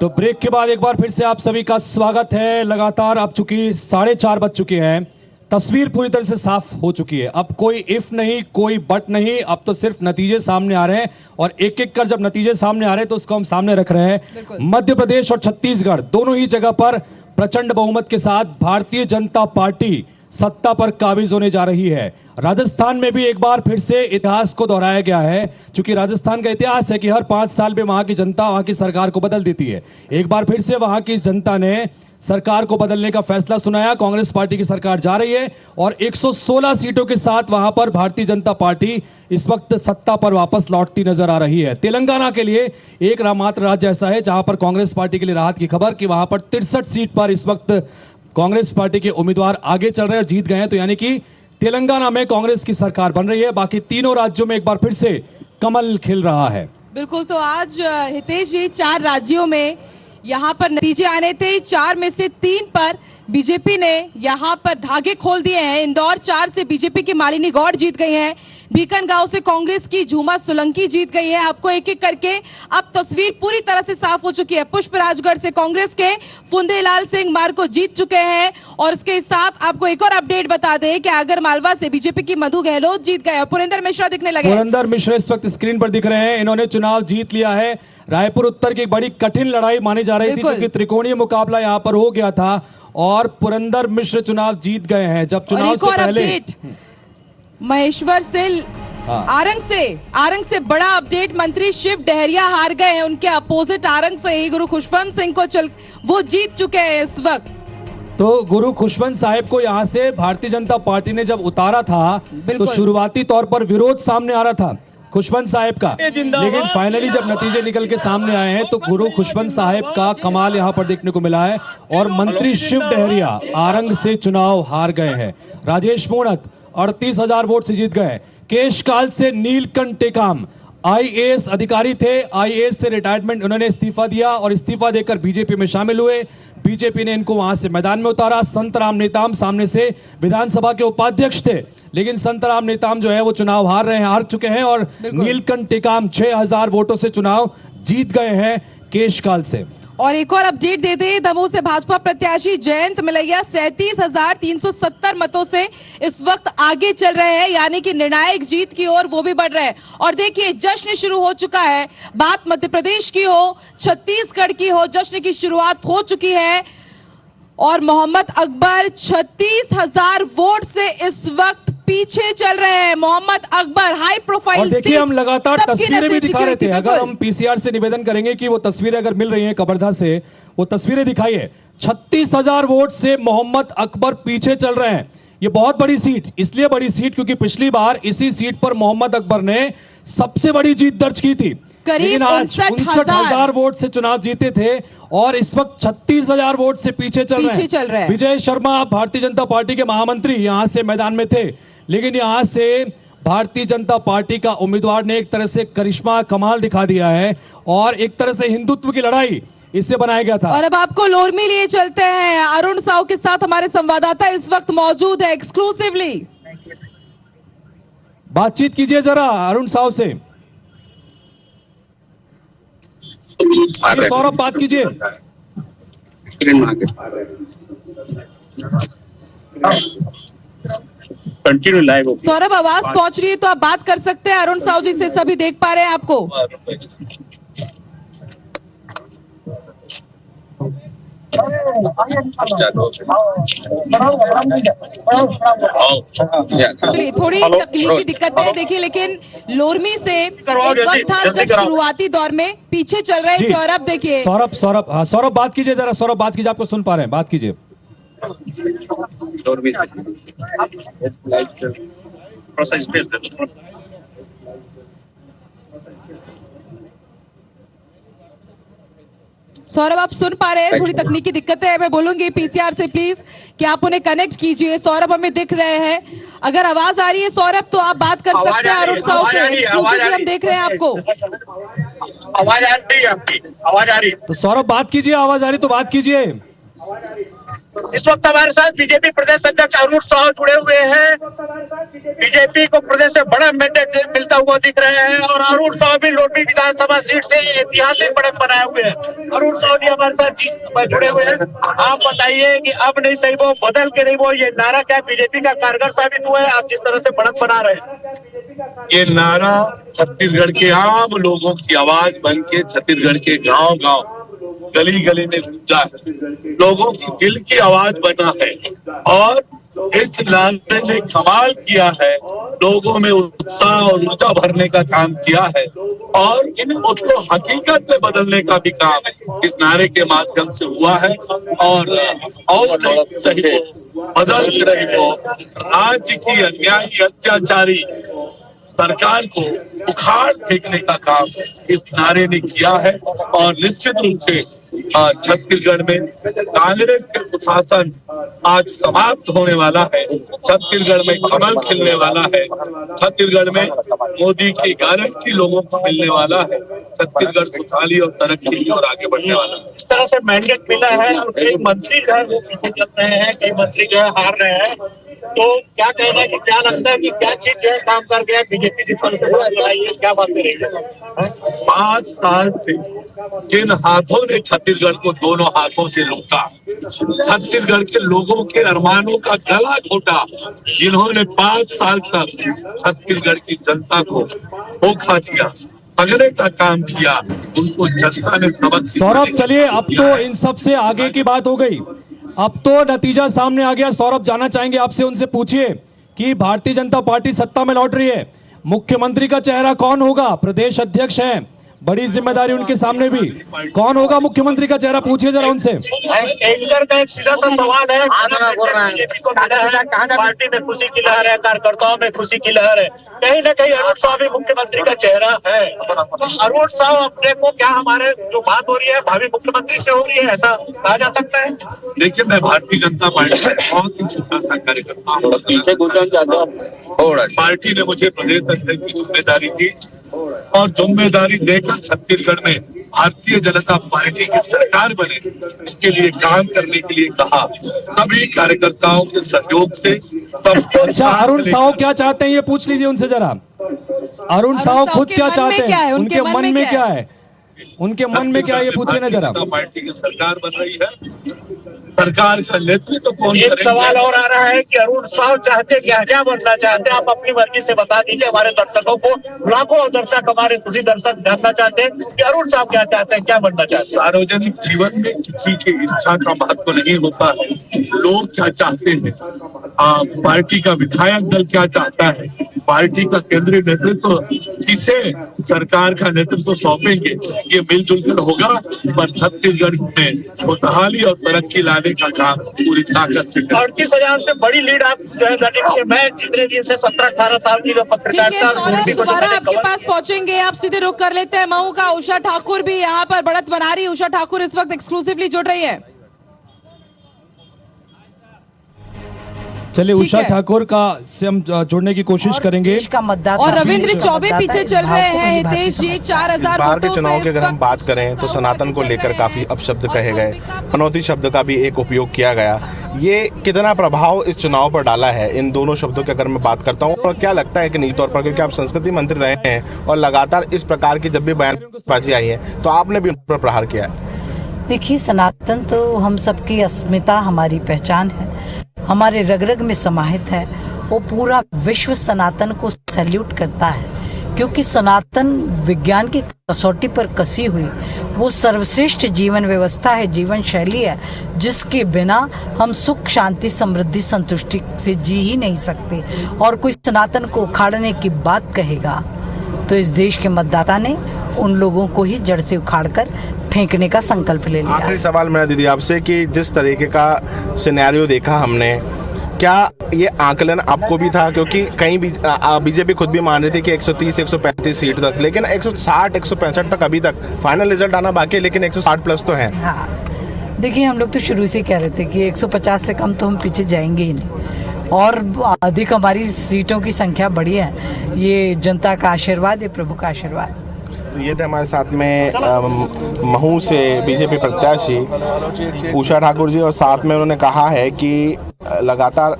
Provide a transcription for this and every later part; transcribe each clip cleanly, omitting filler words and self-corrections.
तो ब्रेक के बाद एक बार फिर से आप सभी का स्वागत है। लगातार अब चूंकि 4:30 बज चुके हैं, तस्वीर पूरी तरह से साफ हो चुकी है। अब कोई इफ नहीं, कोई बट नहीं, अब तो सिर्फ नतीजे सामने आ रहे हैं और एक एक कर जब नतीजे सामने आ रहे हैं तो उसको हम सामने रख रहे हैं। मध्य प्रदेश और छत्तीसगढ़ दोनों ही जगह पर प्रचंड बहुमत के साथ भारतीय जनता पार्टी सत्ता पर काबिज होने जा रही है। राजस्थान में भी एक बार फिर से इतिहास को दोहराया गया है, क्योंकि राजस्थान का इतिहास है कि हर 5 साल में वहां की जनता वहां की सरकार को बदल देती है। एक बार फिर से वहां की जनता ने सरकार को बदलने का फैसला सुनाया। कांग्रेस पार्टी की सरकार जा रही है और 116 सीटों के साथ वहां पर भारतीय जनता पार्टी इस वक्त सत्ता पर वापस लौटती नजर आ रही है। तेलंगाना के लिए एक मात्र राज्य ऐसा है जहां पर कांग्रेस पार्टी के लिए राहत की खबर कि वहां पर 63 सीट पर इस वक्त कांग्रेस पार्टी के उम्मीदवार आगे चल रहे हैं और जीत गए हैं। तो यानी कि तेलंगाना में कांग्रेस की सरकार बन रही है। बाकी तीनों राज्यों में एक बार फिर से कमल खिल रहा है। बिल्कुल। तो आज हितेश जी 4 राज्यों में यहाँ पर नतीजे आने थे। 4 में से 3 पर बीजेपी ने यहाँ पर धागे खोल दिए हैं। इंदौर 4 से बीजेपी की मालिनी गौड़ जीत गई हैं। बीकनगांव से कांग्रेस की झूमा सोलंकी जीत गई है। आपको एक एक करके अब तस्वीर पूरी तरह से साफ हो चुकी है। पुष्पराजगढ़ से कांग्रेस के फुंदेलाल सिंह मार्को जीत चुके हैं और इसके साथ आपको एक और अपडेट बता दें कि आगर मालवा से बीजेपी की मधु गहलोत जीत गए और पुरेंद्र मिश्रा दिखने लगे। पुरेंद्र मिश्रा इस वक्त स्क्रीन पर दिख रहे हैं। इन्होंने चुनाव जीत लिया है। रायपुर उत्तर की बड़ी कठिन लड़ाई मानी जा रही थी, क्योंकि त्रिकोणीय मुकाबला यहाँ पर हो गया था और पुरेंद्र मिश्रा चुनाव जीत गए हैं। जब चुनाव से पहले महेश्वर से आरंग से बड़ा अपडेट, मंत्री शिव डहरिया हार गए हैं। उनके अपोजिट आरंग से ही गुरु खुशवंत सिंह को वो जीत चुके हैं इस वक्त। तो गुरु खुशवंत साहिब को यहाँ से भारतीय जनता पार्टी ने जब उतारा था तो शुरुआती तौर पर विरोध सामने आ रहा था खुशवंत साहिब का, लेकिन फाइनली जब नतीजे निकल के सामने आए हैं तो गुरु खुशवंत साहिब का कमाल यहाँ पर देखने को मिला है और मंत्री शिव डहरिया आरंग से चुनाव हार गए हैं। राजेश मूणत 38,000 वोट से जीत गए। केशकाल से नीलकंठ टेकाम आईएएस अधिकारी थे, आईएएस से रिटायरमेंट उन्होंने इस्तीफा दिया और इस्तीफा देकर बीजेपी में शामिल हुए। बीजेपी ने इनको वहां से मैदान में उतारा। संतराम नेताम सामने से विधानसभा के उपाध्यक्ष थे, लेकिन संतराम नेताम जो है वो चुनाव हार चुके हैं और नीलकंठ टेकाम 6,000 वोटों से चुनाव जीत गए हैं केशकाल से। और एक और अपडेट दे दें, दमोह से भाजपा प्रत्याशी जयंत मलैया 37,370 मतों से इस वक्त आगे चल रहे हैं, यानी कि निर्णायक जीत की ओर वो भी बढ़ रहे हैं। और देखिए जश्न शुरू हो चुका है। बात मध्य प्रदेश की हो, छत्तीसगढ़ की हो, जश्न की शुरुआत हो चुकी है और मोहम्मद अकबर 36,000 वोट से इस वक्त पीछे चल रहे हैं। Mohammad Akbar high profile. और देखिए हम लगातार तस्वीरें भी दिखा रहे थे। अगर हम पीसीआर से निवेदन करेंगे कि वो तस्वीरें अगर मिल रही हैं कवर्धा से, वो तस्वीरें दिखाइए। 36,000 वोट से मोहम्मद अकबर पीछे चल रहे हैं। ये बहुत बड़ी सीट, इसलिए बड़ी सीट क्योंकि पिछली बार इसी सीट पर मोहम्मद अकबर ने सबसे बड़ी जीत दर्ज की थी, करीब 59,000 वोट से चुनाव जीते थे और इस वक्त 36,000 वोट से पीछे चल रहे हैं। विजय शर्मा भारतीय जनता पार्टी के महामंत्री यहां से मैदान में थे, लेकिन यहां से भारतीय जनता पार्टी का उम्मीदवार ने एक तरह से करिश्मा कमाल दिखा दिया है और एक तरह से हिंदुत्व की लड़ाई इससे बनाया गया था। और अब आपको लोरमी लिए चलते हैं। अरुण साहू के साथ हमारे संवाददाता इस वक्त मौजूद है एक्सक्लूसिवली। बातचीत कीजिए जरा अरुण साहू से। सौरभ बात कीजिए। Continue live. सौरभ आवाज पहुंच रही है तो आप बात कर सकते हैं अरुण साहू जी से, सभी देख पा रहे हैं आपको। चलिए थोड़ी तकनीकी दिक्कत है देखिए, लेकिन लोरमी से एक वक्त था जब शुरुआती दौर में पीछे चल रहे थे और अब देखिए। सौरभ बात कीजिए जरा, सौरभ बात कीजिए, आपको सुन पा रहे हैं, बात कीजिए। सौरभ आप सुन पा रहे हैं? थोड़ी तकनीकी दिक्कत है, मैं बोलूंगी पीसीआर से प्लीज कि आप उन्हें कनेक्ट कीजिए। सौरभ हमें दिख रहे हैं, अगर आवाज आ रही है सौरभ तो आप बात कर सकते हैं अरुण साहू से। एक्सक्लूसिवली हम देख रहे हैं आपको। आवाज आ रही है आपकी? आवाज आ रही है तो सौरभ बात कीजिए, आवाज आ रही तो बात कीजिए। इस वक्त हमारे साथ बीजेपी प्रदेश अध्यक्ष अरुण साहू जुड़े हुए हैं। बीजेपी को प्रदेश में बड़ा मैंडेट मिलता हुआ दिख रहे हैं और अरुण साव भी लोटवी विधानसभा सीट से ऐतिहासिक बढ़त बनाए हुए हैं। अरुण साव जी हमारे साथ जुड़े हुए हैं। आप बताइए कि अब नहीं सही वो बदल के नहीं वो ये नारा क्या बीजेपी का कारगर साबित हुआ है? आप जिस तरह से बढ़त बना रहे हैं, ये नारा छत्तीसगढ़ के आम लोगों की आवाज बन के छत्तीसगढ़ के गांव-गांव, गली-गली में गूंजा है, लोगों की दिल की आवाज बना है और इस नारे ने कमाल किया है, लोगों में उत्साह और ऊर्जा भरने का काम किया है और उसको हकीकत में बदलने का भी काम इस नारे के माध्यम से हुआ है। और नहीं सही वो बदल रही वो राज्य की अन्यायी अत्याचारी सरकार को उखाड़ फेंकने का काम इस नारे ने किया है और निश्चित रूप से छत्तीसगढ़ में कांग्रेस के कुशासन आज समाप्त होने वाला है। छत्तीसगढ़ में कमल खिलने वाला है। छत्तीसगढ़ में मोदी की गारंटी लोगों को मिलने वाला है। छत्तीसगढ़ खुशहाली और तरक्की की ओर आगे बढ़ने वाला है। इस तरह से मैंडेट मिला है और कई मंत्री जो है वो पीछे चल रहे हैं, कई मंत्री जो है हार रहे हैं, तो क्या कहना है कि क्या लगता है कि क्या चीज जो है काम कर गया बीजेपी जिस तरह से लड़ाई है, क्या बातें रही? 5 साल से जिन हाथों ने छत्तीसगढ़ को दोनों हाथों से लूटा, छत्तीसगढ़ के लोगों के अरमानों का गला घोटा, जिन्होंने 5 साल तक छत्तीसगढ़ की जनता को धोखा दिया, ठगने का काम किया, उनको जनता ने सबक सौरभ चलिए, अब तो इन सब से आगे की बात हो गई, अब तो नतीजा सामने आ गया। सौरभ जाना चाहेंगे आपसे, उनसे पूछिए कि भारतीय जनता पार्टी सत्ता में लौट रही है, मुख्यमंत्री का चेहरा कौन होगा? प्रदेश अध्यक्ष हैं, बड़ी जिम्मेदारी उनके सामने भी, कौन होगा मुख्यमंत्री का चेहरा? पूछिए जरा उनसे। एंकर का एक सीधा सा सवाल है, बीजेपी को मिला है, पार्टी में खुशी की लहर है, कार्यकर्ताओं में खुशी की लहर है, कहीं ना कहीं अरुण साव भी मुख्यमंत्री का चेहरा है। अरुण साव अपने को क्या हमारे जो बात हो रही है भावी मुख्यमंत्री से हो रही है, ऐसा कहा जा सकता है? देखिए, मैं भारतीय जनता पार्टी का बहुत ही छोटा सा कार्यकर्ता हूँ। पार्टी ने मुझे प्रदेश अध्यक्ष की जिम्मेदारी दी और जिम्मेदारी देकर छत्तीसगढ़ में भारतीय जनता पार्टी की सरकार बने, इसके लिए काम करने के लिए कहा। सभी कार्यकर्ताओं के सहयोग से सबको। अच्छा, अरुण साव क्या चाहते हैं ये पूछ लीजिए उनसे जरा। अरुण साव खुद क्या चाहते हैं? उनके मन में क्या है? उनके मन में क्या है ये पूछिए ना जरा। पार्टी की सरकार बन रही है, सरकार का नेतृत्व कौन? एक सवाल और आ रहा है कि अरुण साव चाहते क्या बनना चाहते हैं? आप अपनी मर्जी से बता दीजिए हमारे दर्शकों को। लाखों दर्शक, हमारे सुधी दर्शक जानना चाहते हैं कि अरुण साव क्या चाहते हैं, क्या बनना चाहते हैं? सार्वजनिक जीवन में किसी की इच्छा का महत्व नहीं होता है, लोग क्या चाहते हैं, पार्टी का विधायक दल क्या चाहता है, पार्टी का केंद्रीय नेतृत्व किसे सरकार का नेतृत्व सौंपेंगे, ये मिलजुल कर होगा। पर छत्तीसगढ़ में खुशहाली और तरक्की लाने का काम पूरी ताकत से 38,000 से बड़ी लीड आप जो है मैं जितने दिन से 17-18 साल की जो पत्रकारिता दोबारा आपके पास पहुंचेंगे, आप सीधे रुक कर लेते हैं। मऊ का उषा ठाकुर भी यहाँ पर बढ़त बना रही है। उषा ठाकुर इस वक्त एक्सक्लूसिवली जुड़ रही है। चलिए, उषा ठाकुर का से हम जोड़ने की कोशिश करेंगे। और रविंद्र चौबे पीछे चल रहे हैं। हितेश जी 4000 बाहर के चुनाव की अगर हम बात करें तो सनातन को लेकर काफी अपशब्द कहे गए, पनौती शब्द का भी एक उपयोग किया गया। ये कितना प्रभाव इस चुनाव पर डाला है? इन दोनों शब्दों की अगर मैं बात करता हूँ, और क्या लगता है कि निजी तौर पर, क्योंकि आप संस्कृति मंत्री रहे हैं और लगातार इस प्रकार की जब भी बयानबाजी आई है तो आपने भी उन पर प्रहार किया है। देखिए, सनातन तो हम सबकी अस्मिता, हमारी पहचान है, हमारे रग रग में समाहित है। वो पूरा विश्व सनातन को सैल्यूट करता है, क्योंकि सनातन विज्ञान की कसौटी पर कसी हुई वो सर्वश्रेष्ठ जीवन व्यवस्था है, जीवन शैली है, जिसके बिना हम सुख, शांति, समृद्धि, संतुष्टि से जी ही नहीं सकते। और कोई सनातन को उखाड़ने की बात कहेगा तो इस देश के मतदाता ने उन लोगों को ही जड़ से उखाड़कर फेंकने का संकल्प ले लिया। आखिरी सवाल मेरा दीदी आपसे कि जिस तरीके का सिनेरियो देखा हमने, क्या ये आकलन आपको भी था? क्योंकि कहीं भी बीजेपी खुद भी मान रही थी कि 130-135 सीट तक, लेकिन 160-165 तक अभी तक फाइनल रिजल्ट आना बाकी है, लेकिन 160 प्लस तो है। हाँ, देखिए, हम लोग तो शुरू से कह रहे थे कि 150 से कम तो हम पीछे जाएंगे ही नहीं, और अधिक हमारी सीटों की संख्या बढ़ी है। ये जनता का आशीर्वाद है, प्रभु का आशीर्वाद। ये थे हमारे साथ में महू से बीजेपी प्रत्याशी उषा ठाकुर जी, और साथ में उन्होंने कहा है कि लगातार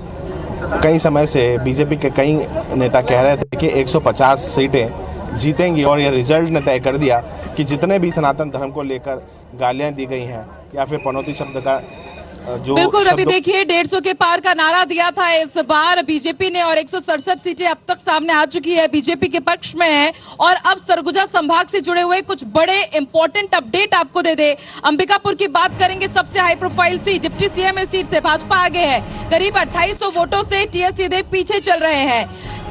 कई समय से बीजेपी के कई नेता कह रहे थे कि 150 सीटें जीतेंगी और ये रिजल्ट ने तय कर दिया कि जितने भी सनातन धर्म को लेकर गालियां दी गई हैं या फिर पनौती शब्द का जो बिल्कुल रवि, शब्दों देखिए 150 के पार का नारा दिया था इस बार बीजेपी ने और 167 सीटें अब तक सामने आ चुकी है, बीजेपी के पक्ष में है। और अब सरगुजा संभाग से जुड़े हुए कुछ बड़े इंपॉर्टेंट अपडेट आपको दे दे। अंबिकापुर की बात करेंगे, सबसे high profile seat deputy CM seat से भाजपा आगे है, करीब 2800 वोटों से टीएस सिंहदेव पीछे चल रहे हैं।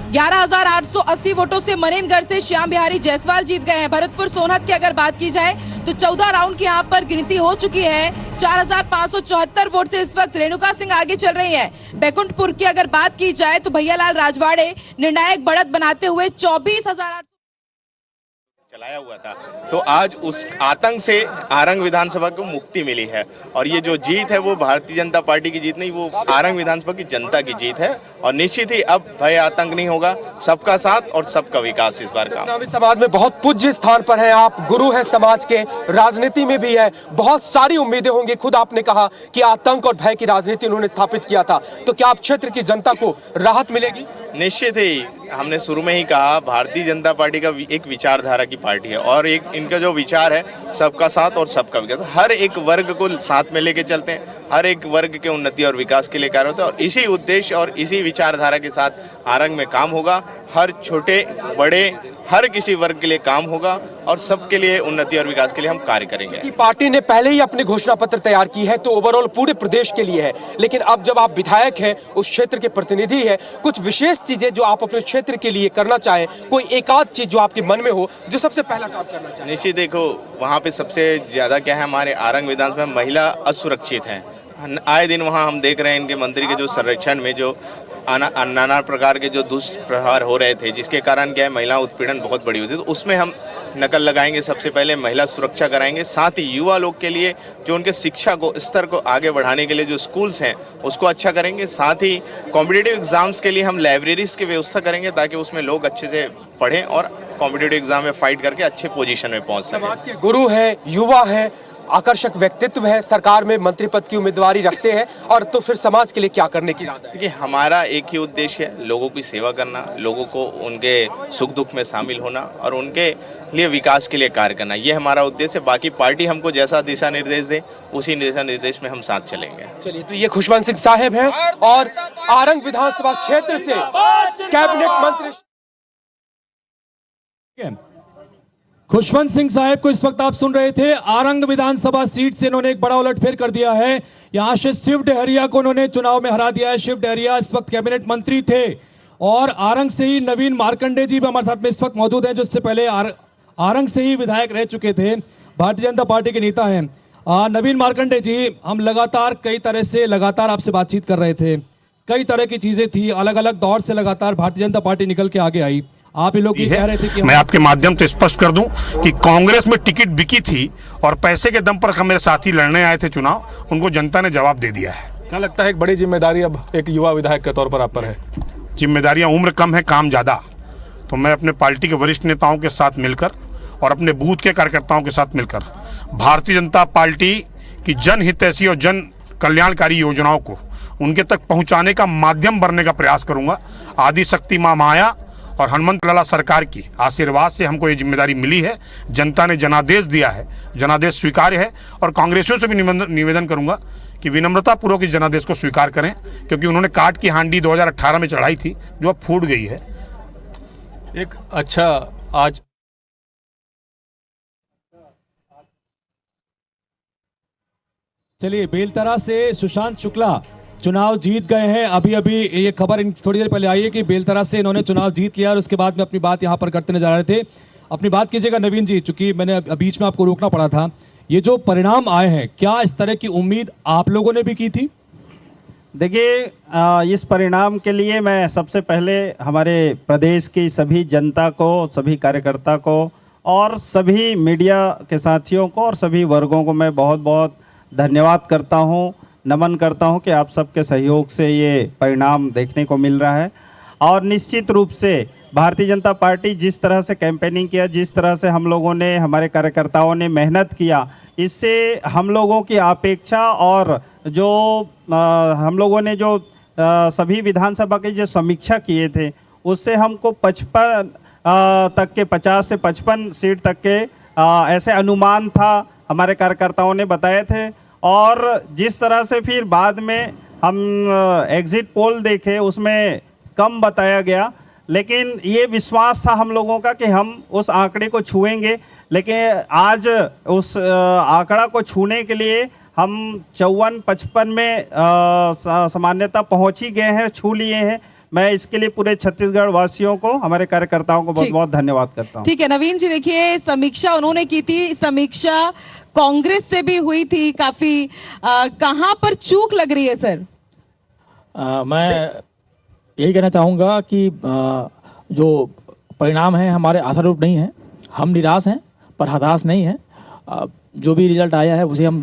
11,880 वोटों से मनेनगढ़ से श्याम बिहारी जायसवाल जीत गए हैं। भरतपुर सोनहत की अगर बात की जाए तो 14 राउंड की यहाँ पर गिनती हो चुकी है। 4,574 वोट से इस वक्त रेणुका सिंह आगे चल रही है। बैकुंठपुर की अगर बात की जाए तो भैयालाल राजवाड़े निर्णायक बढ़त बनाते हुए 24,000 चलाया हुआ था, तो आज उस आतंक से आरंग विधानसभा को मुक्ति मिली है। और ये जो जीत है वो भारतीय जनता पार्टी की जीत नहीं, वो आरंग विधानसभा की जनता की जीत है। और निश्चित ही अब भय आतंक नहीं होगा, सबका साथ और सबका विकास इस बार का। समाज में बहुत पूज्य स्थान पर है आप, गुरु है समाज के, राजनीति में भी है, बहुत सारी उम्मीदें होंगी। खुद आपने कहा कि आतंक और भय की राजनीति उन्होंने स्थापित किया था, तो क्या आप क्षेत्र की जनता को राहत मिलेगी? निश्चित ही, हमने शुरू में ही कहा भारतीय जनता पार्टी का एक विचारधारा की पार्टी है और एक इनका जो विचार है सबका साथ और सबका विकास, हर एक वर्ग को साथ में लेके चलते हैं, हर एक वर्ग के उन्नति और विकास के लिए कार्य होते हैं। और इसी उद्देश्य और इसी विचारधारा के साथ आरंग में काम होगा। हर छोटे बड़े हर किसी वर्ग के लिए काम होगा और सबके लिए उन्नति और विकास के लिए हम कार्य करेंगे। कि पार्टी ने पहले ही अपनी घोषणा पत्र तैयार की है तो ओवरऑल पूरे प्रदेश के लिए है, लेकिन अब जब आप विधायक हैं, उस क्षेत्र के प्रतिनिधि है, कुछ विशेष चीजें जो आप अपने क्षेत्र के लिए करना चाहें, कोई एक आध चीज जो आपके मन में हो जो सबसे पहला काम करना चाहें? निश्चित, देखो वहाँ पे सबसे ज्यादा क्या है, हमारे आरंग विधानसभा में महिला असुरक्षित हैं। आए दिन वहाँ हम देख रहे हैं इनके मंत्री के जो संरक्षण में जो नाना प्रकार के जो दुष्प्रहार हो रहे थे, जिसके कारण क्या है महिला उत्पीड़न बहुत बड़ी होती है। तो उसमें हम नकल लगाएंगे, सबसे पहले महिला सुरक्षा कराएंगे, साथ ही युवा लोग के लिए जो उनके शिक्षा को स्तर को आगे बढ़ाने के लिए जो स्कूल्स हैं उसको अच्छा करेंगे। साथ ही कॉम्पिटिटिव एग्जाम्स के लिए हम लाइब्रेरीज की व्यवस्था करेंगे ताकि उसमें लोग अच्छे से पढ़ें और कॉम्पिटिटिव एग्जाम में फाइट करके अच्छे पोजीशन में पहुंच सकें। समाज के गुरु है, युवा है, आकर्षक व्यक्तित्व है, सरकार में मंत्री पद की उम्मीदवारी रखते हैं, और तो फिर समाज के लिए क्या करने की इरादा है? देखिए, हमारा एक ही उद्देश्य है, लोगों की सेवा करना, लोगों को उनके सुख दुख में शामिल होना और उनके लिए विकास के लिए कार्य करना, ये हमारा उद्देश्य है। बाकी पार्टी हमको जैसा दिशा निर्देश दे उसी दिशा निर्देश में हम साथ चलेंगे। चलिए, तो ये खुशवंत सिंह साहब हैं और आरंग विधानसभा क्षेत्र से कैबिनेट मंत्री। खुशवंत सिंह साहब को इस वक्त आप सुन रहे थे। आरंग विधानसभा सीट से इन्होंने एक बड़ा उलटफेर कर दिया है। यहां से शिव डहरिया को उन्होंने चुनाव में हरा दिया है। शिव डहरिया इस वक्त कैबिनेट मंत्री थे और आरंग से ही नवीन मार्कंडे जी भी हमारे साथ में इस वक्त मौजूद हैं, जो इससे पहले आरंग से ही विधायक रह चुके थे, भारतीय जनता पार्टी के नेता हैं। नवीन मार्कंडे जी, हम लगातार कई तरह से आपसे बातचीत कर रहे थे, कई तरह की चीजें थी, अलग अलग दौर से लगातार भारतीय जनता पार्टी निकल के आगे आई। आप ही लोग ये कह रहे थे कि मैं आपके माध्यम से स्पष्ट कर दूं कि कांग्रेस में टिकट बिकी थी और पैसे के दम पर मेरे साथी लड़ने आए थे चुनाव, उनको जनता ने जवाब दे दिया है। क्या लगता है एक बड़ी जिम्मेदारी अब एक युवा विधायक के तौर पर आप पर है? जिम्मेदारियां, उम्र कम है, काम ज्यादा, तो मैं अपने पार्टी के वरिष्ठ नेताओं के साथ मिलकर और अपने बूथ के कार्यकर्ताओं के साथ मिलकर भारतीय जनता पार्टी की जनहितैषी और जन कल्याणकारी योजनाओं को उनके तक पहुंचाने का माध्यम बनने का प्रयास करूंगा। आदि शक्ति मां माया और हनुमंत लाला सरकार की आशीर्वाद से हमको ये जिम्मेदारी मिली है। जनता ने जनादेश दिया है, जनादेश स्वीकार्य है और कांग्रेसियों से भी निवेदन करूंगा कि विनम्रता पूर्वक इस जनादेश को स्वीकार करें, क्योंकि उन्होंने काट की हांडी 2018 में चढ़ाई थी जो अब फूट गई है। एक अच्छा आज चलिए, बेलतरा से सुशांत शुक्ला चुनाव जीत गए हैं। अभी ये खबर थोड़ी देर पहले आई है कि बेलतरा से इन्होंने चुनाव जीत लिया और उसके बाद में अपनी बात यहां पर करते नजर आ रहे थे। अपनी बात कीजिएगा नवीन जी, चूंकि मैंने बीच में आपको रोकना पड़ा था। ये जो परिणाम आए हैं, क्या इस तरह की उम्मीद आप लोगों ने भी की थी? देखिए, इस परिणाम के लिए मैं सबसे पहले हमारे प्रदेश की सभी जनता को, सभी कार्यकर्ता को और सभी मीडिया के साथियों को और सभी वर्गों को मैं बहुत बहुत धन्यवाद करता हूं, नमन करता हूं कि आप सबके सहयोग से ये परिणाम देखने को मिल रहा है। और निश्चित रूप से भारतीय जनता पार्टी जिस तरह से कैंपेनिंग किया, जिस तरह से हम लोगों ने, हमारे कार्यकर्ताओं ने मेहनत किया, इससे हम लोगों की अपेक्षा और जो हम लोगों ने जो सभी विधानसभा की जो समीक्षा किए थे उससे हमको 55 तक के 50 से 55 सीट तक के ऐसे अनुमान था, हमारे कार्यकर्ताओं ने बताए थे। और जिस तरह से फिर बाद में हम एग्जिट पोल देखे उसमें कम बताया गया, लेकिन ये विश्वास था हम लोगों का कि हम उस आंकड़े को छुएंगे। लेकिन आज उस आंकड़ा को छूने के लिए हम 54-55 में सामान्यता पहुंच ही गए हैं, छू लिए हैं। मैं इसके लिए पूरे छत्तीसगढ़ वासियों को, हमारे कार्यकर्ताओं को बहुत बहुत धन्यवाद करता हूं। ठीक है नवीन जी, देखिए समीक्षा उन्होंने की थी, समीक्षा कांग्रेस से भी हुई थी काफी, कहां पर चूक लग रही है सर? मैं यही कहना चाहूँगा कि जो परिणाम है हमारे आशारूप नहीं है। हम निराश हैं पर हताश नहीं हैं। जो भी रिजल्ट आया है उसे हम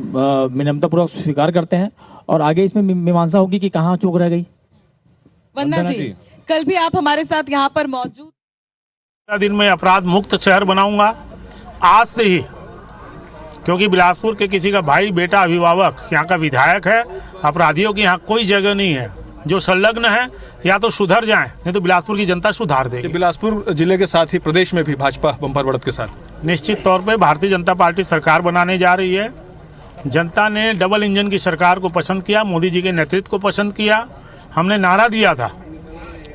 विनम्रतापूर्वक स्वीकार करते हैं और आगे इसमें मीमांसा होगी कि कहाँ चूक रह गई। वंदना जी, कल भी आप हमारे साथ यहाँ पर मौजूद। दिन में अपराध मुक्त शहर बनाऊंगा आज से ही, क्योंकि बिलासपुर के किसी का भाई, बेटा, अभिभावक यहाँ का विधायक है। अपराधियों की यहाँ कोई जगह नहीं है। जो संलग्न है या तो सुधर जाएं, नहीं तो बिलासपुर की जनता सुधार देगी। बिलासपुर जिले के साथ ही प्रदेश में भी भाजपा बम्पर बढ़त के साथ निश्चित तौर पे भारतीय जनता पार्टी सरकार बनाने जा रही है। जनता ने डबल इंजन की सरकार को पसंद किया, मोदी जी के नेतृत्व को पसंद किया। हमने नारा दिया था,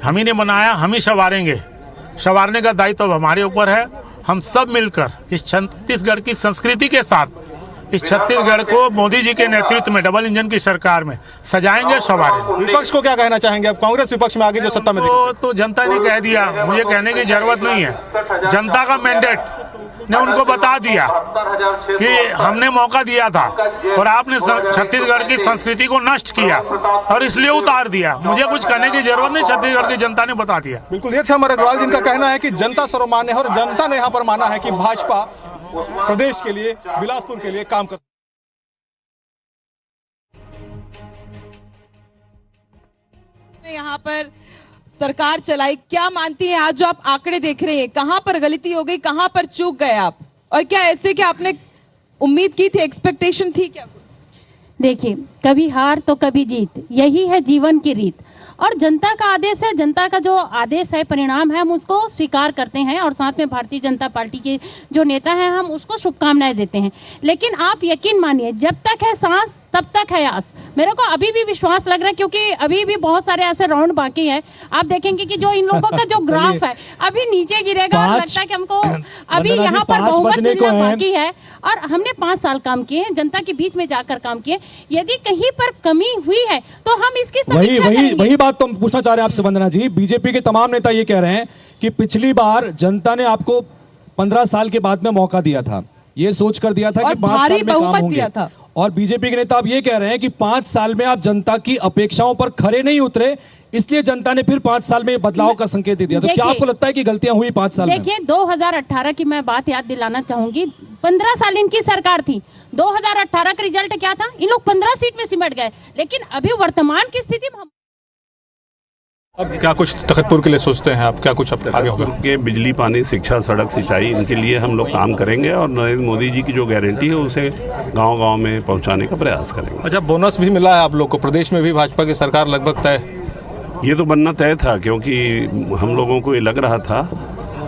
हम ही ने बनाया, हम ही संवारेंगे। संवारने का दायित्व अब हमारे ऊपर है। हम सब मिलकर इस छत्तीसगढ़ की संस्कृति के साथ इस छत्तीसगढ़ को मोदी जी के नेतृत्व में डबल इंजन की सरकार में सजाएंगे, संवारेंगे। विपक्ष को क्या कहना चाहेंगे? अब कांग्रेस विपक्ष में आगे जो सत्ता में तो जनता ने कह दिया, मुझे कहने की जरूरत नहीं है। जनता का मैंडेट ने उनको बता दिया कि हमने मौका दिया था और आपने छत्तीसगढ़ की संस्कृति को नष्ट किया और इसलिए उतार दिया। मुझे कुछ कहने की जरूरत नहीं, छत्तीसगढ़ की जनता ने बता दिया। बिल्कुल, ये थे हमारे अग्रवाल, जिनका कहना है कि जनता सर्वमान्य है और जनता ने यहाँ पर माना है कि भाजपा प्रदेश के लिए, बिलासपुर के लिए काम कर। यहाँ पर सरकार चलाई, क्या मानती हैं आज जो आप आंकड़े देख रहे हैं, कहां पर गलती हो गई, कहां पर चूक गए आप? और क्या ऐसे कि आपने उम्मीद की थी, एक्सपेक्टेशन थी क्या? देखिए, कभी हार तो कभी जीत, यही है जीवन की रीत। और जनता का आदेश है, जनता का जो आदेश है, परिणाम है, हम उसको स्वीकार करते हैं और साथ में भारतीय जनता पार्टी के जो नेता हैं हम उसको शुभकामनाएं देते हैं। लेकिन आप यकीन मानिए, जब तक है सांस तब तक है आस। मेरे को अभी भी विश्वास लग रहा है, क्योंकि अभी भी बहुत सारे ऐसे राउंड बाकी है। आप देखेंगे कि जो इन लोगों का जो ग्राफ है अभी नीचे गिरेगा और लगता है कि हमको अभी यहाँ पर बहुमत मिलना बाकी है। और हमने 5 साल काम किए हैं, जनता के बीच में जाकर काम किए। यदि कहीं पर कमी हुई है तो हम इसकी समीक्षा करेंगे। वही बात तो हम पूछना चाह रहे हैं आपसे वंदना जी। बीजेपी के तमाम नेता ये कह रहे हैं कि पिछली बार जनता ने आपको 15 साल के बाद में मौका दिया था, ये सोच कर दिया था कि 5 साल में काम होंगे। और बीजेपी के नेता अब ये कह रहे हैं कि 5 साल में आप जनता की अपेक्षाओं पर खरे नहीं उतरे, इसलिए जनता ने फिर 5 साल में बदलाव का संकेत दे दिया। तो क्या आपको लगता है कि गलतियां हुई 5 साल में? देखिए, 2018 की मैं बात याद दिलाना चाहूंगी। 15 साल इनकी सरकार थी। 2018 का रिजल्ट क्या था? इन लोग 15 सीट में सिमट गए। लेकिन अभी वर्तमान की स्थिति में अब क्या कुछ तखतपुर के लिए सोचते हैं आप? क्या कुछ अब आगे होगा? के बिजली, पानी, शिक्षा, सड़क, सिंचाई, इनके लिए हम लोग काम करेंगे और नरेंद्र मोदी जी की जो गारंटी है उसे गांव-गांव में पहुंचाने का प्रयास करेंगे। अच्छा, बोनस भी मिला है आप लोग को, प्रदेश में भी भाजपा की सरकार लगभग तय? ये तो बनना तय था, क्योंकि हम लोगों को ये लग रहा था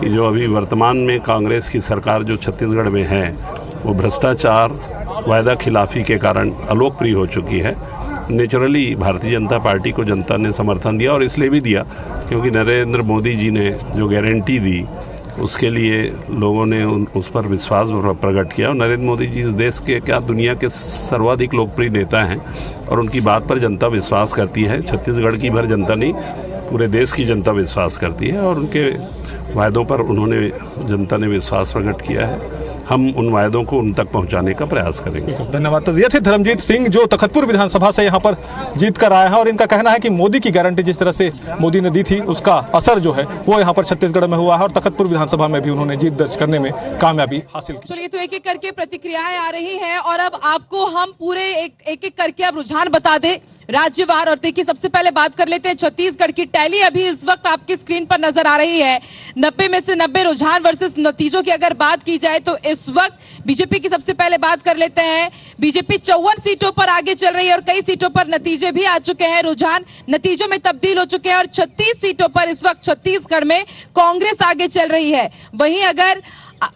कि जो अभी वर्तमान में कांग्रेस की सरकार जो छत्तीसगढ़ में है वो भ्रष्टाचार, वायदा खिलाफी के कारण अलोकप्रिय हो चुकी है। नेचुरली भारतीय जनता पार्टी को जनता ने समर्थन दिया, और इसलिए भी दिया क्योंकि नरेंद्र मोदी जी ने जो गारंटी दी उसके लिए लोगों ने उस पर विश्वास प्रकट किया। और नरेंद्र मोदी जी इस देश के, क्या दुनिया के सर्वाधिक लोकप्रिय नेता हैं और उनकी बात पर जनता विश्वास करती है। छत्तीसगढ़ की भर जनता नहीं, पूरे देश की जनता विश्वास करती है और उनके वायदों पर उन्होंने, जनता ने विश्वास प्रकट किया है। हम उन वायदों को उन तक पहुंचाने का प्रयास करेंगे। धन्यवाद। तो ये थे धर्मजीत सिंह, जो तखतपुर विधानसभा से यहाँ पर जीत कर आए हैं और इनका कहना है कि मोदी की गारंटी जिस तरह से मोदी ने दी थी उसका असर जो है वो यहाँ पर छत्तीसगढ़ में हुआ है और तखतपुर विधानसभा में भी उन्होंने जीत दर्ज करने में कामयाबी हासिल की। चलिए, तो एक एक करके प्रतिक्रियाएं आ रही हैं और अब आपको हम पूरे एक एक करके अब रुझान बता दें। राज्यवार। और देखिए सबसे पहले बात कर लेते हैं छत्तीसगढ़ की। टैली अभी इस वक्त आपकी स्क्रीन पर नजर आ रही है। 90 में से 90 रुझान वर्सेस नतीजों की अगर बात की जाए तो इस वक्त बीजेपी की सबसे पहले बात कर लेते हैं। बीजेपी 54 सीटों पर आगे चल रही है और कई सीटों पर नतीजे भी आ चुके हैं, रुझान नतीजों में तब्दील हो चुके हैं और 36 सीटों पर इस वक्त छत्तीसगढ़ में कांग्रेस आगे चल रही है। वहीं अगर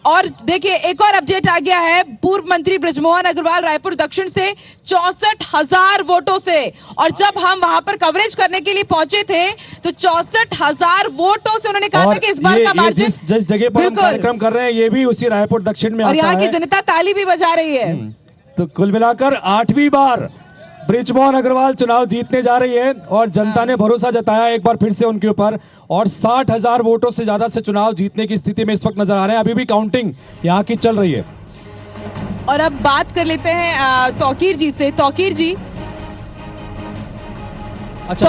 और देखिए एक और अपडेट आ गया है, पूर्व मंत्री बृजमोहन अग्रवाल रायपुर दक्षिण से 64,000 वोटों से, और जब हम वहां पर कवरेज करने के लिए पहुंचे थे तो 64,000 वोटों से उन्होंने कहा था कि इस बार का मार्जिन जिस जगह पर हम कार्यक्रम कर रहे हैं ये भी उसी रायपुर दक्षिण में आता और है। यहाँ की जनता ताली भी बजा रही है। तो कुल मिलाकर 8वीं बार बृजमोहन अग्रवाल चुनाव जीतने जा रही है और जनता ने भरोसा जताया एक बार फिर से उनके ऊपर, और 60,000 वोटों से ज्यादा से चुनाव जीतने की स्थिति में इस वक्त नजर आ रहे हैं। अभी भी काउंटिंग यहाँ की चल रही है। और अब बात कर लेते हैं तौकीर जी से। तौकीर जी, अच्छा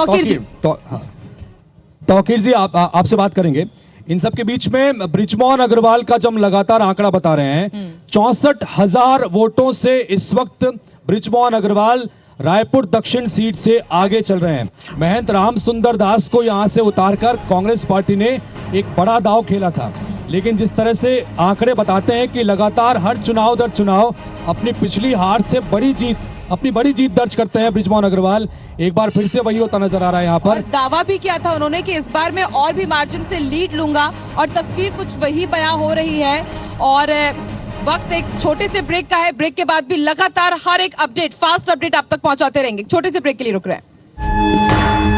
तौकीर जी आपसे बात करेंगे। इन सब के बीच में बृजमोहन अग्रवाल का जो हम लगातार आंकड़ा बता रहे हैं, 64,000 वोटों से इस वक्त बृजमोहन अग्रवाल रायपुर दक्षिण सीट से आगे चल रहे हैं। महंत राम सुंदर दास को यहां से उतारकर कांग्रेस पार्टी ने एक बड़ा दांव खेला था, लेकिन जिस तरह से आंकड़े बताते हैं कि लगातार हर चुनाव दर चुनाव अपनी पिछली हार से अपनी बड़ी जीत दर्ज करते हैं बृजमोहन अग्रवाल। एक बार फिर से वही होता नजर आ रहा है यहाँ पर। दावा भी किया था उन्होंने कि इस बार मैं और भी मार्जिन से लीड लूंगा, और तस्वीर कुछ वही बयां हो रही है। और वक्त एक छोटे से ब्रेक का है, ब्रेक के बाद भी लगातार हर एक अपडेट, फास्ट अपडेट आप तक पहुंचाते रहेंगे। छोटे से ब्रेक के लिए रुक रहे हैं।